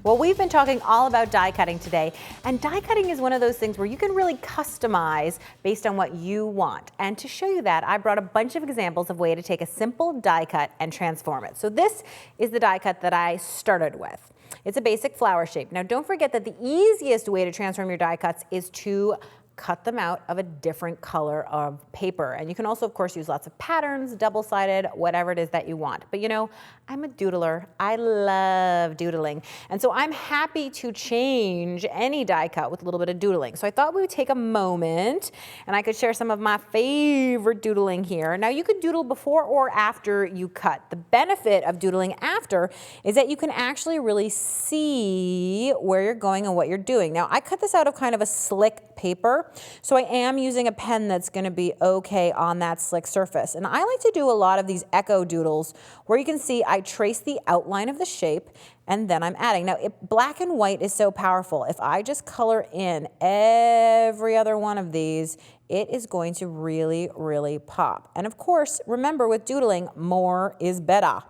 Well, we've been talking all about die cutting today, and die cutting is one of those things where you can really customize based on what you want. And to show you that, I brought a bunch of examples of way to take a simple die cut and transform it. So this is the die cut that I started with. It's a basic flower shape. Now don't forget that the easiest way to transform your die cuts is to cut them out of a different color of paper. And you can also, of course, use lots of patterns, double-sided, whatever it is that you want. But you know, I'm a doodler. I love doodling. And so I'm happy to change any die cut with a little bit of doodling. So I thought we would take a moment and I could share some of my favorite doodling here. Now you could doodle before or after you cut. The benefit of doodling after is that you can actually really see where you're going and what you're doing. Now I cut this out of kind of a slick paper. So I am using a pen that's going to be okay on that slick surface. And I like to do a lot of these echo doodles where you can see I trace the outline of the shape and then I'm adding. Now, black and white is so powerful. If I just color in every other one of these, it is going to really, really pop. And of course, remember with doodling, more is better.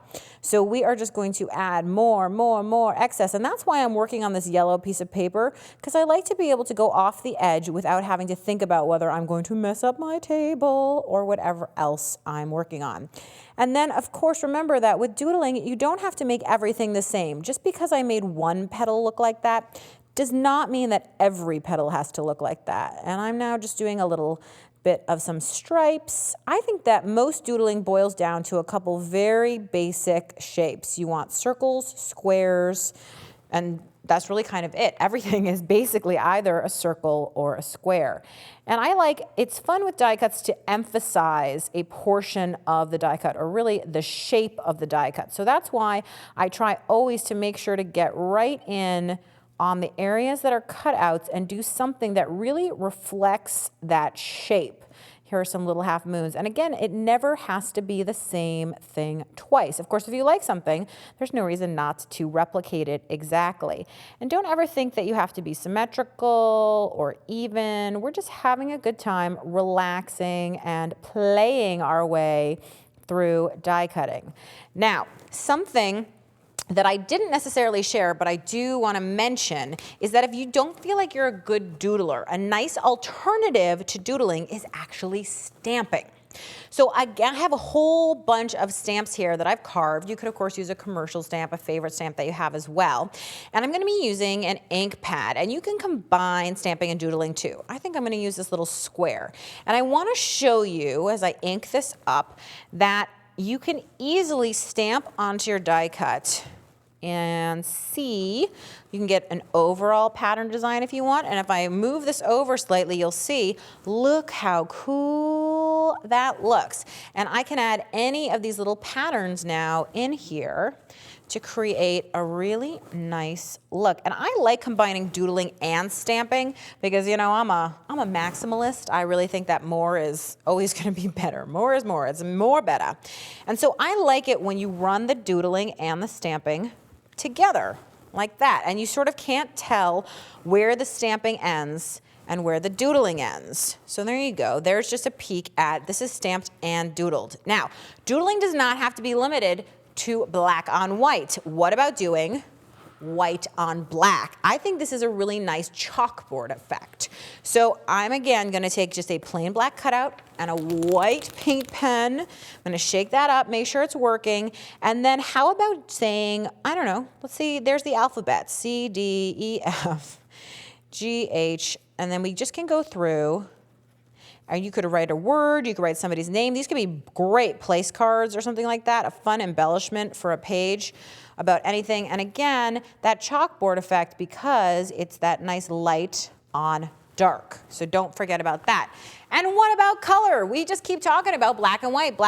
So we are just going to add more excess. And that's why I'm working on this yellow piece of paper, because I like to be able to go off the edge without having to think about whether I'm going to mess up my table or whatever else I'm working on. And then, of course, remember that with doodling, you don't have to make everything the same. Just because I made one petal look like that does not mean that every petal has to look like that. And I'm now just doing a little bit of some stripes. I think that most doodling boils down to a couple very basic shapes. You want circles, squares, and that's really kind of it. Everything is basically either a circle or a square. And it's fun with die cuts to emphasize a portion of the die cut, or really the shape of the die cut. So that's why I try always to make sure to get right in on the areas that are cutouts and do something that really reflects that shape. Here are some little half moons. And again, it never has to be the same thing twice. Of course, if you like something, there's no reason not to replicate it exactly. And don't ever think that you have to be symmetrical or even. We're just having a good time relaxing and playing our way through die cutting. Now, something that I didn't necessarily share, but I do want to mention, is that if you don't feel like you're a good doodler, a nice alternative to doodling is actually stamping. So I have a whole bunch of stamps here that I've carved. You could, of course, use a commercial stamp, a favorite stamp that you have as well. And I'm going to be using an ink pad. And you can combine stamping and doodling too. I think I'm going to use this little square. And I want to show you, as I ink this up, that you can easily stamp onto your die cut and see, you can get an overall pattern design if you want. And if I move this over slightly, you'll see, look how cool that looks. And I can add any of these little patterns now in here to create a really nice look. And I like combining doodling and stamping because, you know, I'm a maximalist. I really think that more is always gonna be better. More is more, it's more better. And so I like it when you run the doodling and the stamping together like that. And you sort of can't tell where the stamping ends and where the doodling ends. So there you go. There's just a peek at, this is stamped and doodled. Now, doodling does not have to be limited to black on white. What about doing white on black? I think this is a really nice chalkboard effect. So I'm again gonna take just a plain black cutout and a white paint pen. I'm gonna shake that up, make sure it's working. And then how about saying, I don't know, let's see, there's the alphabet, C, D, E, F, G, H, and then we just can go through. And you could write a word, you could write somebody's name. These could be great place cards or something like that, a fun embellishment for a page about anything. And again, that chalkboard effect, because it's that nice light on dark. So don't forget about that. And what about color? We just keep talking about black and white,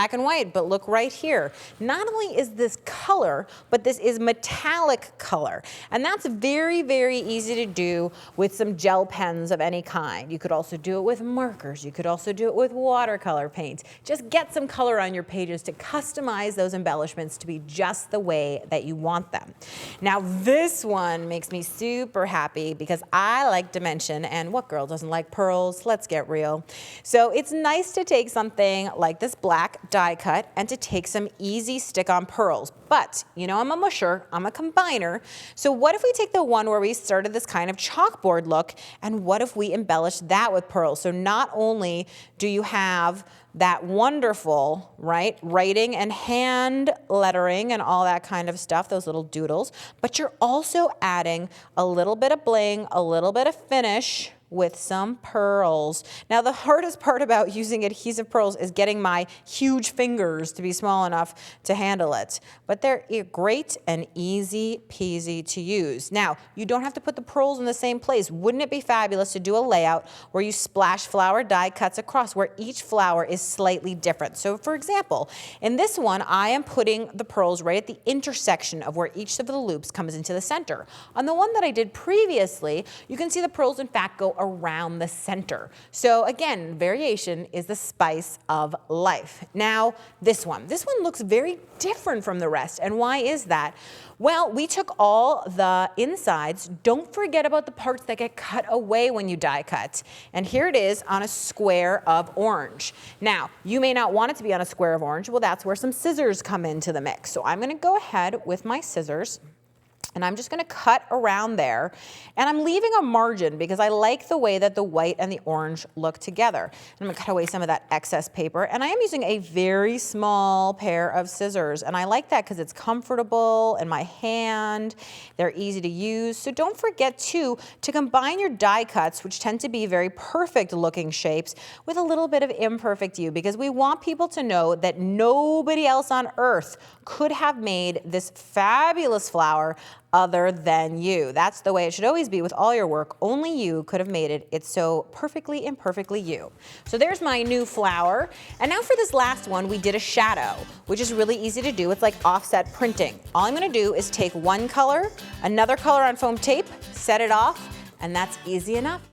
but look right here. Not only is this color, but this is metallic color. And that's very, very easy to do with some gel pens of any kind. You could also do it with markers. You could also do it with watercolor paint. Just get some color on your pages to customize those embellishments to be just the way that you want them. Now this one makes me super happy because I like dimension, and what girl doesn't like pearls? Let's get real. So it's nice to take something like this black die cut and to take some easy stick-on pearls. But, you know, I'm a musher, I'm a combiner. So what if we take the one where we started this kind of chalkboard look, and what if we embellish that with pearls? So not only do you have that wonderful, right, writing and hand lettering and all that kind of stuff, those little doodles, but you're also adding a little bit of bling, a little bit of finish with some pearls. Now the hardest part about using adhesive pearls is getting my huge fingers to be small enough to handle it. But they're great and easy peasy to use. Now, you don't have to put the pearls in the same place. Wouldn't it be fabulous to do a layout where you splash flower die cuts across, where each flower is slightly different? So for example, in this one, I am putting the pearls right at the intersection of where each of the loops comes into the center. On the one that I did previously, you can see the pearls in fact go around the center. So again, variation is the spice of life. Now, this one looks very different from the rest. And why is that? Well, we took all the insides. Don't forget about the parts that get cut away when you die cut. And here it is on a square of orange. Now, you may not want it to be on a square of orange. Well, that's where some scissors come into the mix. So I'm going to go ahead with my scissors, and I'm just going to cut around there, and I'm leaving a margin because I like the way that the white and the orange look together. I'm going to cut away some of that excess paper, and I am using a very small pair of scissors, and I like that because it's comfortable in my hand. They're easy to use. So don't forget too to combine your die cuts, which tend to be very perfect looking shapes, with a little bit of imperfect you, because we want people to know that nobody else on earth could have made this fabulous flower other than you. That's the way it should always be with all your work. Only you could have made it. It's so perfectly imperfectly you. So there's my new flower. And now for this last one, we did a shadow, which is really easy to do. It's like offset printing. All I'm going to do is take one color, another color on foam tape, set it off, and that's easy enough.